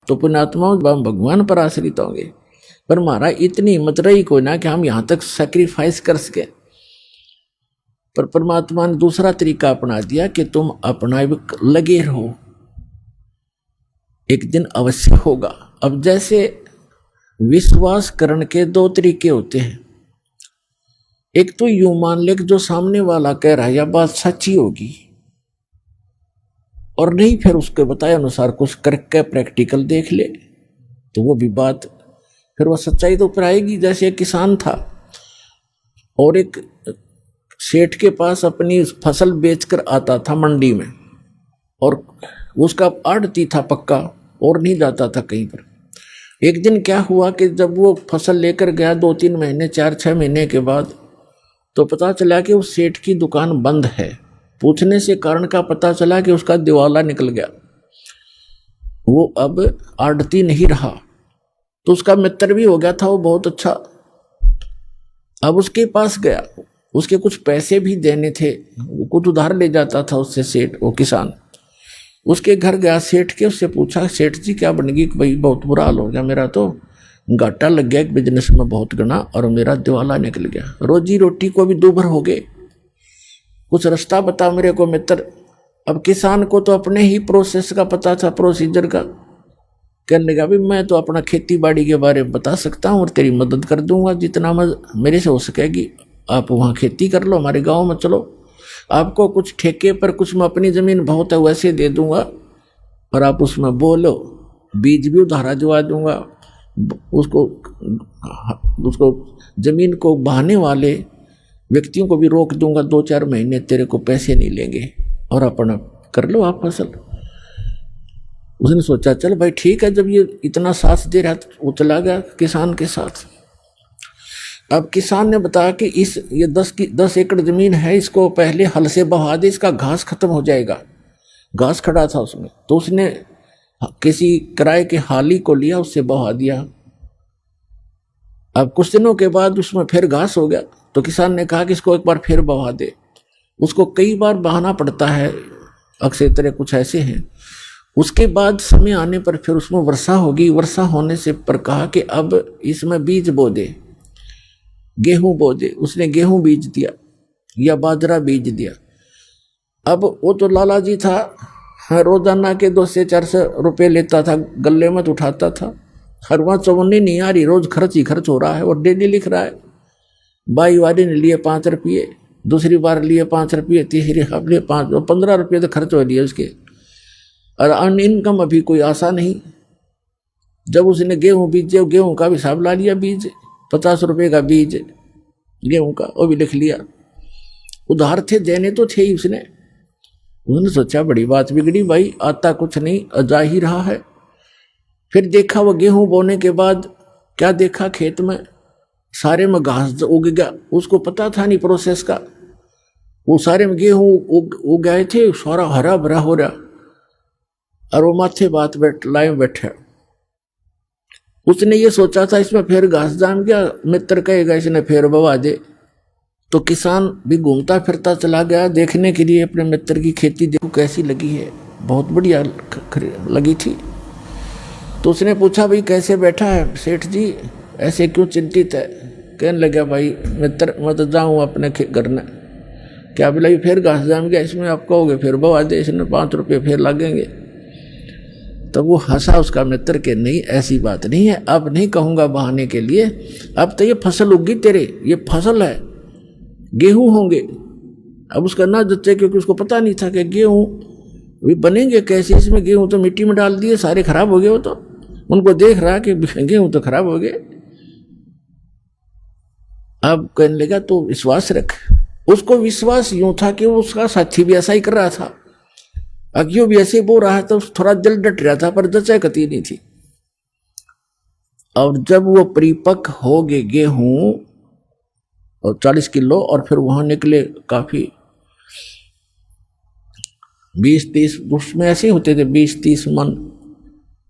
तो पुण्यात्माओं हम भगवान पर आश्रित होंगे। पर हमारा इतनी हिम्मत रही कोई ना कि हम यहां तक सैक्रिफाइस कर सके। पर परमात्मा ने दूसरा तरीका अपना दिया कि तुम अपना लगे रहो, एक दिन अवश्य होगा। अब जैसे विश्वास करने के दो तरीके होते हैं। एक तो यूं मान ले कि जो सामने वाला कह रहा है यह बात सच्ची होगी, और नहीं फिर उसके बताए अनुसार कुछ करके प्रैक्टिकल देख ले तो वो भी बात फिर वह सच्चाई तो ऊपर आएगी। जैसे एक किसान था और एक सेठ के पास अपनी फसल बेचकर आता था मंडी में, और उसका आड़ती था पक्का और नहीं जाता था कहीं पर। एक दिन क्या हुआ कि जब वो फसल लेकर गया 2-3 महीने 4-6 महीने के बाद, तो पता चला कि उस सेठ की दुकान बंद है। पूछने से कारण का पता चला कि उसका दिवाला निकल गया, वो अब आड़ती नहीं रहा। तो उसका मित्र भी हो गया था वो बहुत अच्छा। अब उसके पास गया, उसके कुछ पैसे भी देने थे, वो कुछ उधार ले जाता था उससे सेठ, वो किसान। उसके घर गया सेठ के, उससे पूछा सेठ जी क्या बनेगी कि भाई बहुत बुरा हाल हो गया, मेरा तो घाटा लग गया एक बिजनेस में बहुत गना, और मेरा दिवाला निकल गया, रोजी रोटी को भी दूभर हो गए, कुछ रास्ता बता मेरे को मित्र। अब किसान को तो अपने ही प्रोसेस का पता था, प्रोसीजर का। कहने लगा भी मैं तो अपना खेती बाड़ी के बारे में बता सकता हूँ और तेरी मदद कर दूंगा जितना मेरे से हो सकेगी। आप वहाँ खेती कर लो, हमारे गाँव में चलो, आपको कुछ ठेके पर कुछ मैं अपनी ज़मीन बहुत है वैसे दे दूंगा, और आप उसमें बोलो, बीज भी उधारा दिवा दूंगा, उसको ज़मीन को बहाने वाले व्यक्तियों को भी रोक दूंगा, 2-4 महीने तेरे को पैसे नहीं लेंगे, और अपना कर लो आप फसल। उसने सोचा चल भाई ठीक है, जब ये इतना साथ दे रहा तो वो चला गया किसान के साथ। अब किसान ने बताया कि ये 10 एकड़ जमीन है, इसको पहले हल से बहा दे, इसका घास खत्म हो जाएगा। घास खड़ा था उसमें, तो उसने किसी किराए के हाली को लिया, उससे बहा दिया। अब कुछ दिनों के बाद उसमें फिर घास हो गया, तो किसान ने कहा कि इसको एक बार फिर बहा दे। उसको कई बार बहाना पड़ता है, अक्सर तरह कुछ ऐसे हैं। उसके बाद समय आने पर फिर उसमें वर्षा होगी, वर्षा होने से पर कहा कि अब इसमें बीज बो दे, गेहूं बो दे। उसने गेहूं बीज दिया या बाजरा बीज दिया। अब वो तो लाला जी था, रोजाना के 200 से 400 रुपये लेता था, गले में उठाता था। हर वहाँ चवन्नी नहीं आ रही, रोज खर्च ही खर्च हो रहा है, और डेली लिख रहा है। बाई वाली ने लिए 5 रुपये, दूसरी बार लिए 5 रुपये, तीसरी बार लिए 5, 15 रुपये तो खर्च हो लिए उसके, और अन इनकम अभी कोई आशा नहीं। जब उसने गेहूं बीजे, गेहूं का भी हिसाब ला लिया, बीज 50 रुपये का बीज गेहूं का, वो भी लिख लिया। उधार थे, देने तो थे ही उसने सोचा बड़ी बात बिगड़ी भाई, आता कुछ नहीं, जा ही रहा है। फिर देखा वो गेहूं बोने के बाद क्या देखा, खेत में सारे में घास उग गया। उसको पता था नहीं प्रोसेस का, वो सारे में गेहूं उग गए थे, सारा हरा भरा हो रहा, और वो माथे बात लाए बैठे। उसने ये सोचा था इसमें फिर घास जाम गया, मित्र कहेगा इसने फिर बवा दे। तो किसान भी घूमता फिरता चला गया देखने के लिए अपने मित्र की खेती, देखो कैसी लगी है, बहुत बढ़िया लगी थी। तो उसने पूछा भाई कैसे बैठा है सेठ जी, ऐसे क्यों चिंतित है? कहने लगा भाई मित्र मैं तो जाऊँ अपने घर में, क्या बोला फिर घास जाम गया, इसमें आप कहोगे फिर बवा दे, इसमें 5 रुपये फिर लगेंगे। तब वो हंसा उसका मित्र के नहीं ऐसी बात नहीं है, अब नहीं कहूँगा बहाने के लिए, अब तो ये फसल उगी तेरे, ये फसल है, गेहूं होंगे। अब उसका ना जच्चे, क्योंकि उसको पता नहीं था कि गेहूं भी बनेंगे कैसे, इसमें गेहूं तो मिट्टी में डाल दिए, सारे खराब हो गए। वो तो उनको देख रहा कि गेहूं तो खराब हो गए। अब कहने लगा तो विश्वास रख। उसको विश्वास यूं था कि उसका साथी भी ऐसा ही कर रहा था, अज्ञो भी ऐसे ही बोल रहा था, थोड़ा दिल डट रहा था, पर जचा कती नहीं थी। और जब वो परिपक्व हो गए गेहूं और 40 किलो, और फिर वहां निकले काफी 20-30, उसमें ऐसे होते थे 20-30 मन।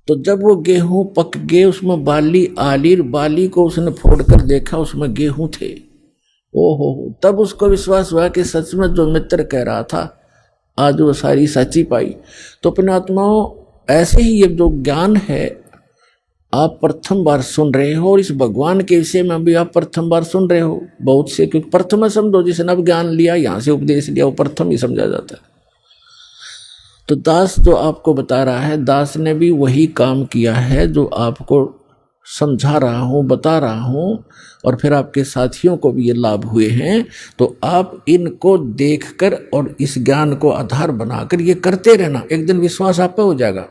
तो जब वो गेहूं पक गए, उसमें बाली आली, बाली को उसने फोड़ कर देखा, उसमें गेहूं थे। ओहो, तब उसको विश्वास हुआ कि सच में जो मित्र कह रहा था आज वो सारी सच्ची पाई। तो पुण्यात्माओं, ऐसे ही ये जो ज्ञान है आप प्रथम बार सुन रहे हो और इस भगवान के विषय में भी आप प्रथम बार सुन रहे हो बहुत से, क्योंकि प्रथम समझो जिसने अब ज्ञान लिया, यहाँ से उपदेश लिया, वो प्रथम ही समझा जाता है। तो दास जो आपको बता रहा है, दास ने भी वही काम किया है जो आपको समझा रहा हूँ, बता रहा हूँ, और फिर आपके साथियों को भी ये लाभ हुए हैं। तो आप इनको देखकर और इस ज्ञान को आधार बनाकर ये करते रहना, एक दिन विश्वास आप पे हो जाएगा।